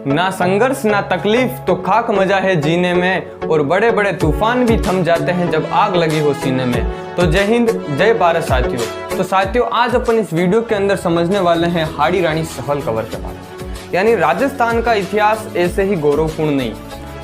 ना संघर्ष ना तकलीफ तो खाक मजा है जीने में, और बड़े बड़े तूफान भी थम जाते हैं जब आग लगी हो सीने में। तो जय हिंद, जय भारत साथियों। तो साथियों, आज अपन इस वीडियो के अंदर समझने वाले हैं हाड़ी रानी सहल कंवर के बारे में। यानी राजस्थान का इतिहास ऐसे ही गौरवपूर्ण नहीं।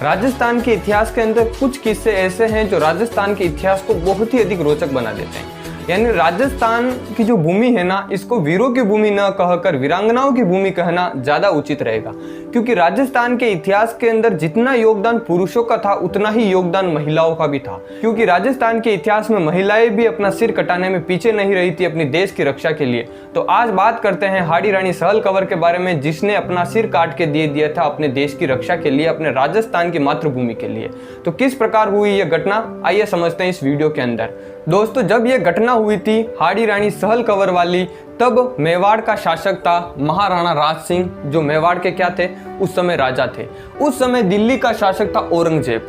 राजस्थान के इतिहास के अंदर कुछ किस्से ऐसे हैं जो राजस्थान के इतिहास को बहुत ही अधिक रोचक बना देते हैं। यानी राजस्थान की जो भूमि है ना, इसको वीरों की भूमि न कहकर वीरांगनाओं की भूमि कहना ज्यादा उचित रहेगा, क्योंकि राजस्थान के इतिहास के अंदर जितना योगदान पुरुषों का था उतना ही योगदान महिलाओं का भी था। क्योंकि राजस्थान के इतिहास में महिलाएं भी अपना सिर कटाने में पीछे नहीं रही थी अपनी देश की रक्षा के लिए। तो आज बात करते हैं हाड़ी रानी सहल कंवर के बारे में, जिसने अपना सिर काट के दे दिया था अपने देश की रक्षा के लिए, अपने राजस्थान की मातृभूमि के लिए। तो किस प्रकार हुई यह घटना, आइए समझते हैं इस वीडियो के अंदर। दोस्तों, जब यह घटना हुई थी हाड़ी रानी सहल कंवर वाली, तब मेवाड़ का शासक था महाराणा राज सिंह, जो मेवाड़ के क्या थे, उस समय राजा थे। उस समय दिल्ली का शासक था औरंगजेब।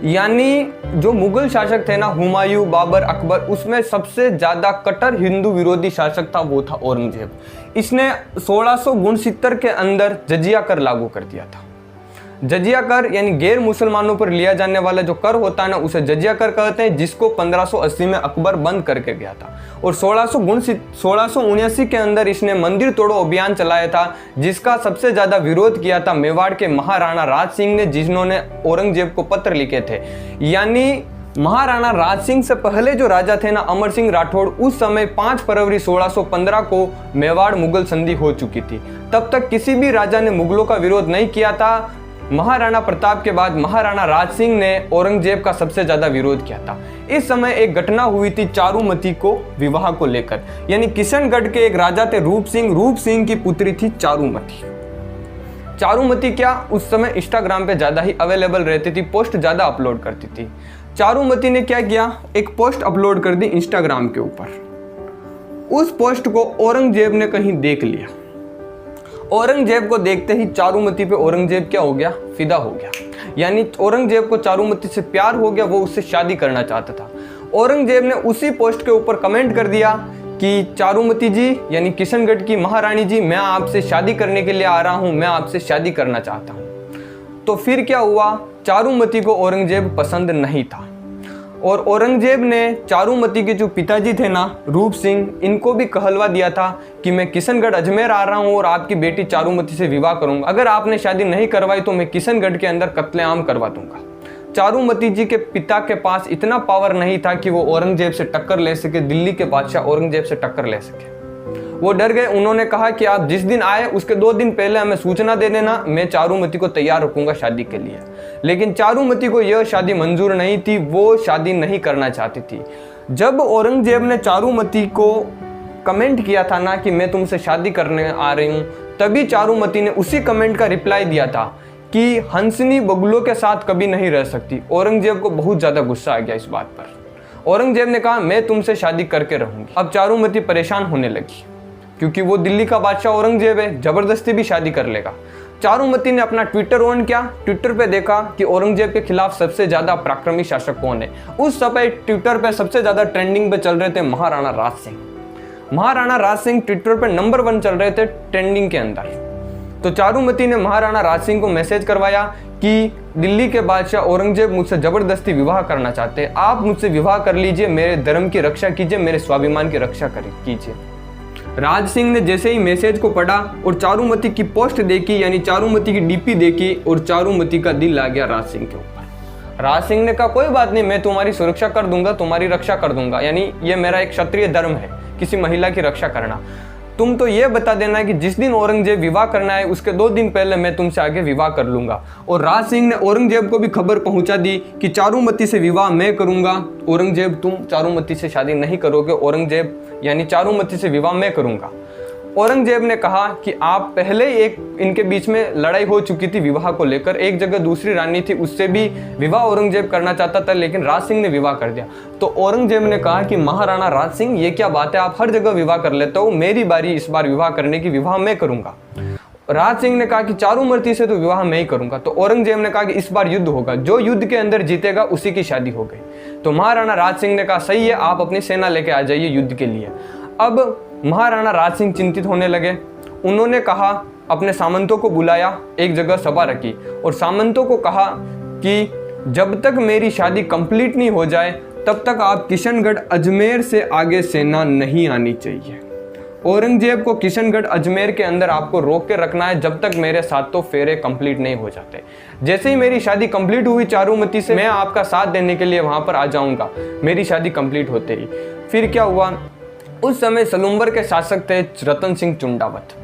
यानी जो मुगल शासक थे ना, हुमायूं, बाबर, अकबर, उसमें सबसे ज्यादा कट्टर हिंदू विरोधी शासक था वो था औरंगजेब। इसने 1669 के अंदर जजिया कर लागू कर दिया था। जजिया कर यानी गैर मुसलमानों पर लिया जाने वाला जो कर होता है ना, उसे जजिया कर कहते हैं, जिसको 1580 में अकबर बंद करके गया था। और 1679 के अंदर इसने मंदिर तोड़ो अभियान चलाया था, जिसका सबसे ज्यादा विरोध किया था मेवाड़ के महाराणा राज सिंह ने, जिन्होंने औरंगजेब को पत्र लिखे थे। यानी महाराणा राज सिंह से पहले जो राजा थे ना, अमर सिंह राठौड़, उस समय 5 फरवरी 1615 को मेवाड़ मुगल संधि हो चुकी थी। तब तक किसी भी राजा ने मुगलों का विरोध नहीं किया था। महाराणा प्रताप के बाद महाराणा राज सिंह ने औरंगजेब का सबसे ज्यादा विरोध किया था। इस समय एक घटना हुई थी चारुमती को विवाह को लेकर। यानी किशनगढ़ के एक राजा थे रूप सिंह की पुत्री थी चारुमती। चारुमती क्या उस समय इंस्टाग्राम पे ज्यादा ही अवेलेबल रहती थी, पोस्ट ज्यादा अपलोड करती थी। चारुमती ने क्या किया, एक पोस्ट अपलोड कर दी इंस्टाग्राम के ऊपर। उस पोस्ट को औरंगजेब ने कहीं देख लिया। औरंगजेब को देखते ही चारुमती पे औरंगजेब क्या हो गया, फिदा हो गया। यानी औरंगजेब को चारुमती से प्यार हो गया, वो उससे शादी करना चाहता था। औरंगजेब ने उसी पोस्ट के ऊपर कमेंट कर दिया कि चारुमती जी यानी किशनगढ़ की महारानी जी, मैं आपसे शादी करने के लिए आ रहा हूं, मैं आपसे शादी करना चाहता हूं। तो फिर क्या हुआ, चारुमती को औरंगजेब पसंद नहीं था, और औरंगजेब ने चारुमती के जो पिताजी थे ना, रूप सिंह, इनको भी कहलवा दिया था कि मैं किशनगढ़ अजमेर आ रहा हूँ और आपकी बेटी चारुमती से विवाह करूंगा। अगर आपने शादी नहीं करवाई तो मैं किशनगढ़ के अंदर कत्लेआम करवा दूंगा। चारुमती जी के पिता के पास इतना पावर नहीं था कि वो औरंगजेब से टक्कर ले सके, दिल्ली के बादशाह औरंगजेब से टक्कर ले सके। वो डर गए। उन्होंने कहा कि आप जिस दिन आए उसके 2 दिन पहले हमें सूचना दे देना, मैं चारुमती को तैयार रखूंगा शादी के लिए। लेकिन चारुमती को यह शादी मंजूर नहीं थी, वो शादी नहीं करना चाहती थी। जब औरंगजेब ने चारुमती को कमेंट किया था ना कि मैं तुमसे शादी करने आ रही हूँ, तभी चारुमती ने उसी कमेंट का रिप्लाई दिया था कि हंसनी बगुलों के साथ कभी नहीं रह सकती। औरंगजेब को बहुत ज्यादा गुस्सा आ गया इस बात पर। औरंगजेब ने कहा मैं तुमसे शादी करके रहूंगी। अब चारुमती परेशान होने लगी, क्योंकि वो दिल्ली का बादशाह औरंगजेब है, जबरदस्ती भी शादी कर लेगा। चारुमती ने अपना ट्विटर ऑन किया। ट्विटर पे देखा कि औरंगजेब के खिलाफ सबसे ज्यादा पराक्रमी शासक कौन है। उस समय ट्विटर पे सबसे ज्यादा ट्रेंडिंग पे चल रहे थे महाराणा राज सिंह। महाराणा राज सिंह ट्विटर पे नंबर 1 चल रहे थे ट्रेंडिंग के अंदर। तो चारुमती ने महाराणा राज सिंह को मैसेज करवाया कि दिल्ली के बादशाह औरंगजेब मुझसे जबरदस्ती विवाह करना चाहते हैं, आप मुझसे विवाह कर लीजिए, मेरे धर्म की रक्षा कीजिए, मेरे स्वाभिमान की रक्षा कीजिए। राज सिंह ने जैसे ही मैसेज को पढ़ा और चारुमती की पोस्ट देखी, यानी चारुमती की डीपी देखी, और चारुमती का दिल आ गया राज सिंह के ऊपर। राज सिंह ने कहा कोई बात नहीं, मैं तुम्हारी सुरक्षा कर दूंगा, तुम्हारी रक्षा कर दूंगा। यानी ये मेरा एक क्षत्रिय धर्म है किसी महिला की रक्षा करना। तुम तो ये बता देना कि जिस दिन औरंगजेब विवाह करना है उसके 2 दिन पहले मैं तुमसे आगे विवाह कर लूंगा। और राज सिंह ने औरंगजेब को भी खबर पहुंचा दी कि चारुमती से विवाह मैं करूंगा, औरंगजेब तुम चारुमती से शादी नहीं करोगे, औरंगजेब यानी चारुमती से विवाह मैं करूंगा। औरंगजेब ने कहा कि आप पहले एक इनके बीच में लड़ाई हो चुकी थी विवाह को लेकर, एक जगह दूसरी रानी थी उससे भी विवाह औरंगजेब करना चाहता था, लेकिन राज सिंह ने विवाह कर दिया। तो औरंगजेब ने कहा कि महाराणा राज सिंह ये क्या बात है, आप हर जगह विवाह कर लेते हो, मेरी बारी इस बार विवाह करने की, विवाह मैं करूंगा। राज सिंह ने कहा कि चारुमती से तो विवाह मैं ही करूंगा। तो औरंगजेब ने कहा कि इस बार युद्ध होगा, जो युद्ध के अंदर जीतेगा उसी की शादी हो गई। तो महाराणा राज सिंह ने कहा सही है, आप अपनी सेना लेके आ जाइए युद्ध के लिए। अब महाराणा राज सिंह चिंतित होने लगे। उन्होंने कहा अपने सामंतों को बुलाया, एक जगह सभा रखी और सामंतों को कहा कि जब तक मेरी शादी कंप्लीट नहीं हो जाए तब तक आप किशनगढ़ अजमेर से आगे सेना नहीं आनी चाहिए। औरंगजेब को किशनगढ़ अजमेर के अंदर आपको रोक के रखना है जब तक मेरे सातों फेरे कंप्लीट नहीं हो जाते। जैसे ही मेरी शादी कंप्लीट हुई चारूमती से, मैं आपका साथ देने के लिए वहां पर आ जाऊंगा, मेरी शादी कंप्लीट होते ही। फिर क्या हुआ, उस समय सलूम्बर के शासक थे रतन सिंह चुंडावत,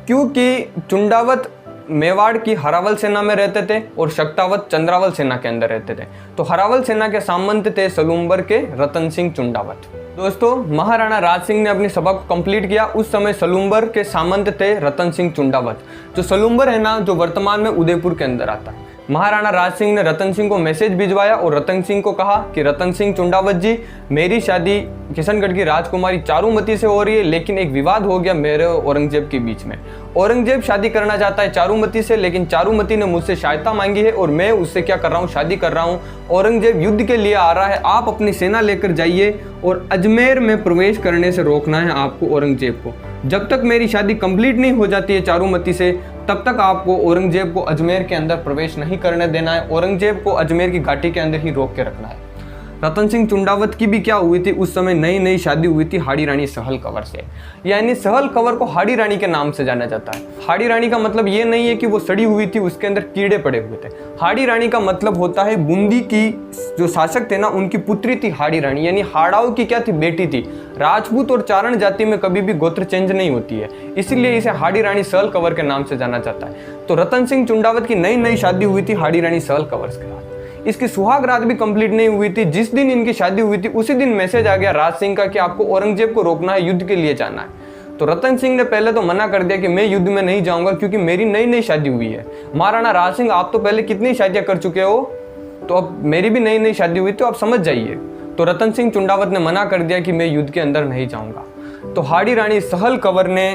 क्योंकि चुंडावत मेवाड़ की हरावल सेना में रहते थे और शक्तावत चंद्रावल सेना के अंदर रहते थे। तो हरावल सेना के सामंत थे सलूम्बर के रतन सिंह चुंडावत। दोस्तों, महाराणा राज सिंह ने अपनी सभा को कंप्लीट किया। उस समय सलूम्बर के सामंत थे रतन सिंह चुंडावत। जो सलूम्बर है ना, जो वर्तमान में उदयपुर के अंदर आता है। महाराणा राज सिंह ने रतन सिंह को मैसेज भिजवाया और रतन सिंह को कहा कि रतन सिंह चुंडावत जी, मेरी शादी किशनगढ़ की राजकुमारी चारूमती से हो रही है, लेकिन एक विवाद हो गया मेरे और औरंगजेब के बीच में। औरंगजेब शादी करना चाहता है चारूमती से, लेकिन चारूमती ने मुझसे सहायता मांगी है और मैं उससे क्या कर रहा हूँ, शादी कर रहा हूँ। औरंगजेब युद्ध के लिए आ रहा है, आप अपनी सेना लेकर जाइए और अजमेर में प्रवेश करने से रोकना है आपको औरंगजेब को। जब तक मेरी शादी कंप्लीट नहीं हो जाती है चारूमती से, तब तक आपको औरंगजेब को अजमेर के अंदर प्रवेश नहीं करने देना है। औरंगजेब को अजमेर की घाटी के अंदर ही रोक के रखना है। रतन सिंह चुंडावत की भी क्या हुई थी, उस समय नई नई शादी हुई थी हाड़ी रानी सहल कंवर से। यानी सहल कंवर को हाड़ी रानी के नाम से जाना जाता है। हाड़ी रानी का मतलब ये नहीं है कि वो सड़ी हुई थी, उसके अंदर कीड़े पड़े हुए थे। हाड़ी रानी का मतलब होता है बूंदी की जो शासक थे ना, उनकी पुत्री थी हाड़ी रानी, यानी हाड़ाओं की क्या थी, बेटी थी। राजपूत और चारण जाति में कभी भी गोत्र चेंज नहीं होती है, इसीलिए इसे हाड़ी रानी सहल कंवर के नाम से जाना जाता है। तो रतन सिंह चुंडावत की नई नई शादी हुई थी हाड़ी रानी सहल कंवर के साथ। इसकी सुहाग रात भी कंप्लीट नहीं हुई थी। जिस दिन इनकी शादी हुई थी उसी दिन मैसेज आ गया राज सिंह का कि आपको औरंगजेब को रोकना है, युद्ध के लिए जाना है। तो रतन सिंह ने पहले तो मना कर दिया कि मैं युद्ध में नहीं जाऊंगा, क्योंकि मेरी नई नई शादी हुई है। महाराणा राज सिंह, आप तो पहले कितनी शादियां कर चुके हो, तो अब मेरी भी नई नई शादी हुई, तो आप समझ जाइए। तो रतन सिंह चुंडावत ने मना कर दिया कि मैं युद्ध के अंदर नहीं जाऊंगा। तो हाड़ी रानी सहल कंवर ने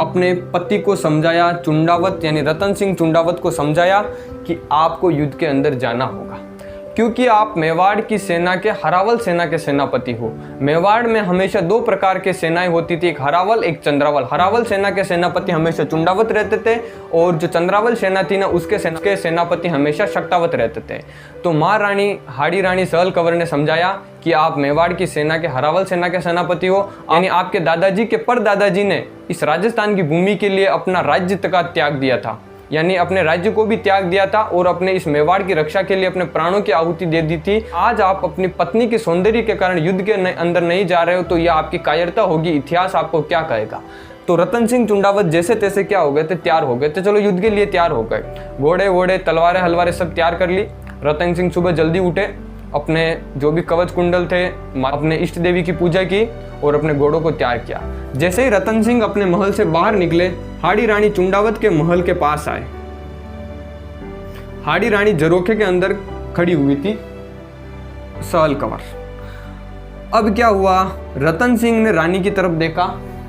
अपने पति को समझाया, चुंडावत यानी रतन सिंह चुंडावत को समझाया कि आपको युद्ध के अंदर जाना होगा, क्योंकि आप मेवाड़ की सेना के हरावल सेना के सेनापति हो। मेवाड़ में हमेशा दो प्रकार के सेनाएं होती थी, एक हरावल एक चंद्रावल। हरावल सेना के सेनापति हमेशा चुंडावत रहते थे और जो चंद्रावल सेना थी ना, उसके सेनापति हमेशा शक्तावत रहते थे। तो महारानी हाड़ी रानी सहल कंवर ने समझाया कि आप मेवाड़ की सेना के हरावल सेना के सेनापति हो, यानी आपके दादाजी के परदादाजी ने इस राजस्थान की भूमि के लिए अपना राज्य का त्याग दिया था, यानी अपने राज्य को भी त्याग दिया था और अपने इस मेवाड़ की रक्षा के लिए अपने प्राणों की आहुति दे दी थी। आज आप अपनी पत्नी के सौंदर्य के कारण युद्ध के अंदर नहीं जा रहे हो, तो यह आपकी कायरता होगी, इतिहास आपको क्या कहेगा। तो रतन सिंह चुंडावत जैसे तैसे क्या हो गए थे, तैयार हो गए थे, चलो युद्ध के लिए तैयार हो गए। घोड़े वोड़े तलवारें हलवारें सब तैयार कर ली। रतन सिंह सुबह जल्दी उठे, अपने जो भी कवच कुंडल थे, अपने इष्ट देवी की पूजा की और अपने घोड़ों को तैयार किया। जैसे ही रतन सिंह अपने महल से बाहर निकले, हाड़ी रानी चुंडावत के महल के पास आए। हाड़ी रानी झरोखे के अंदर खड़ी हुई थी सहल कंवर। अब क्या हुआ, रतन सिंह ने रानी की तरफ देखा,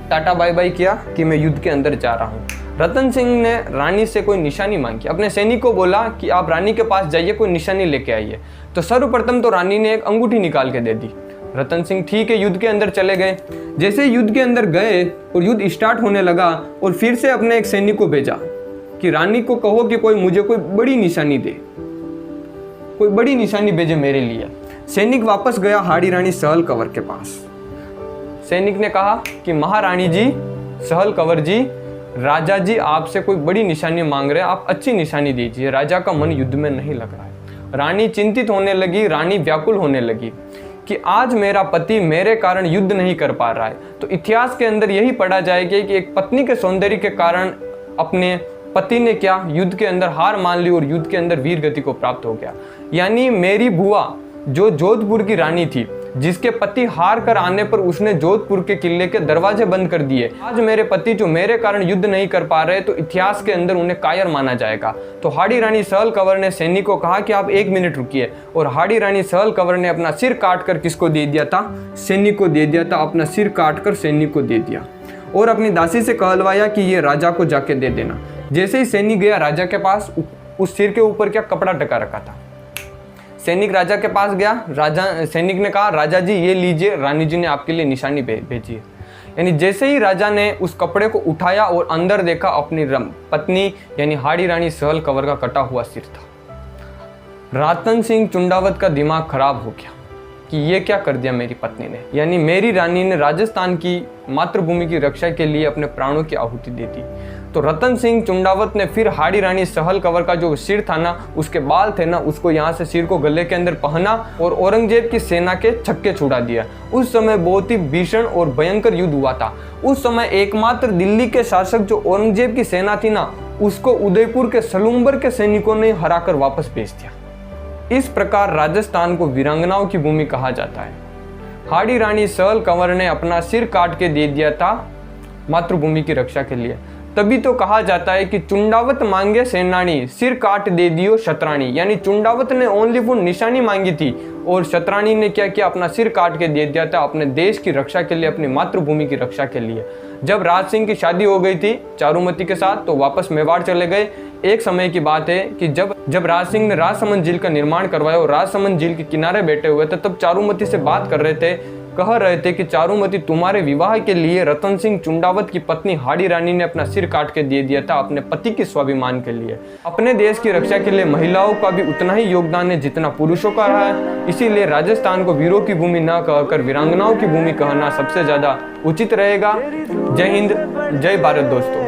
टाटा बाय बाय किया कि मैं युद्ध के अंदर जा रहा हूँ। रतन सिंह ने रानी से कोई निशानी मांगी, अपने सैनिक को बोला कि आप रानी के पास जाइए, कोई निशानी लेके आइए। तो सर्वप्रथम तो रानी ने एक अंगूठी निकाल के दे दी। रतन सिंह ठीक है युद्ध के अंदर चले गए। जैसे युद्ध के अंदर गए और युद्ध स्टार्ट होने लगा, और फिर से अपने एक सैनिक को भेजा कि रानी को कहो कि कोई मुझे कोई बड़ी निशानी दे, कोई बड़ी निशानी भेजे मेरे लिए। सैनिक वापस गया हाड़ी रानी सहल कंवर के पास। सैनिक ने कहा कि महारानी जी, सहल कंवर जी, राजा जी आपसे कोई बड़ी निशानी मांग रहे हैं, आप अच्छी निशानी दीजिए, राजा का मन युद्ध में नहीं लग रहा है। रानी चिंतित होने लगी, रानी व्याकुल होने लगी कि आज मेरा पति मेरे कारण युद्ध नहीं कर पा रहा है। तो इतिहास के अंदर यही पढ़ा जाएगा कि एक पत्नी के सौंदर्य के कारण अपने पति ने क्या युद्ध के अंदर हार मान ली और युद्ध के अंदर वीर गति को प्राप्त हो गया। यानी मेरी बुआ जो जोधपुर की रानी थी, जिसके पति हार कर आने पर उसने जोधपुर के किले के दरवाजे बंद कर दिए, आज मेरे पति जो मेरे कारण युद्ध नहीं कर पा रहे, तो इतिहास के अंदर उन्हें कायर माना जाएगा। तो हाड़ी रानी सहल कंवर ने सैनिक को कहा कि आप 1 मिनट रुकिए, और हाड़ी रानी सहल कंवर ने अपना सिर काट कर किसको दे दिया था, सैनिक को दे दिया था। अपना सिर काट कर सैनिक को दे दिया और अपनी दासी से कहलवाया कि ये राजा को जाके दे देना। जैसे ही सैनिक गया राजा के पास, उस सिर के ऊपर क्या कपड़ा ढका रखा था। सैनिक राजा के पास गया, सैनिक ने कहा राजा जी ये लीजिए, रानी जी ने आपके लिए निशानी भेजी है। यानी जैसे ही राजा ने उस कपड़े को उठाया और अंदर देखा, अपनी पत्नी यानी हाड़ी रानी सहल कंवर का कटा हुआ सिर था। रातन सिंह चुंडावत का दिमाग खराब हो गया कि ये क्या कर दिया मेरी पत्नी ने, यानी मेरी रानी ने राजस्थान की मातृभूमि की रक्षा के लिए अपने प्राणों की आहुति दे दी। तो रतन सिंह चुंडावत ने फिर हाड़ी रानी सहल कंवर का जो सिर था ना, उसके बाल थे ना, उसको यहाँ से सिर को गले के अंदर पहना और औरंगजेब की सेना के छक्के छुड़ा दिया। उस समय बहुत ही भीषण और भयंकर युद्ध हुआ था। उस समय एकमात्र दिल्ली के शासक जो औरंगजेब की सेना थी ना, उसको उदयपुर के सलूम्बर के सैनिकों ने हराकर वापस भेज दिया। इस प्रकार राजस्थान को वीरांगनाओं की भूमि कहा जाता है। हाड़ी रानी सहल कंवर ने अपना सिर काट के दे दिया था मातृभूमि की रक्षा के लिए। तभी तो कहा जाता है कि चुंडावत मांगे सेनानी, सिर काट दे दियो शतरानी। यानी चुंडावत ने ओनली वो निशानी मांगी थी और शतरानी ने क्या किया, अपना सिर काट के दे दिया था अपने देश की रक्षा के लिए, अपनी मातृभूमि की रक्षा के लिए। जब राज सिंह की शादी हो गई थी चारुमती के साथ, तो वापस मेवाड़ चले गए। एक समय की बात है कि जब राज सिंह ने राजसमंद झील का निर्माण करवाया और राजसमंद झील के किनारे बैठे हुए थे, तब चारुमती से बात कर रहे थे, कह रहे थे कि चारुमती, तुम्हारे विवाह के लिए रतन सिंह चुंडावत की पत्नी हाड़ी रानी ने अपना सिर काट के दे दिया था अपने पति के स्वाभिमान के लिए। अपने देश की रक्षा के लिए महिलाओं का भी उतना ही योगदान है जितना पुरुषों का रहा है। इसीलिए राजस्थान को वीरों की भूमि न कहकर वीरांगनाओं की भूमि कहना सबसे ज्यादा उचित रहेगा। जय हिंद, जय भारत दोस्तों।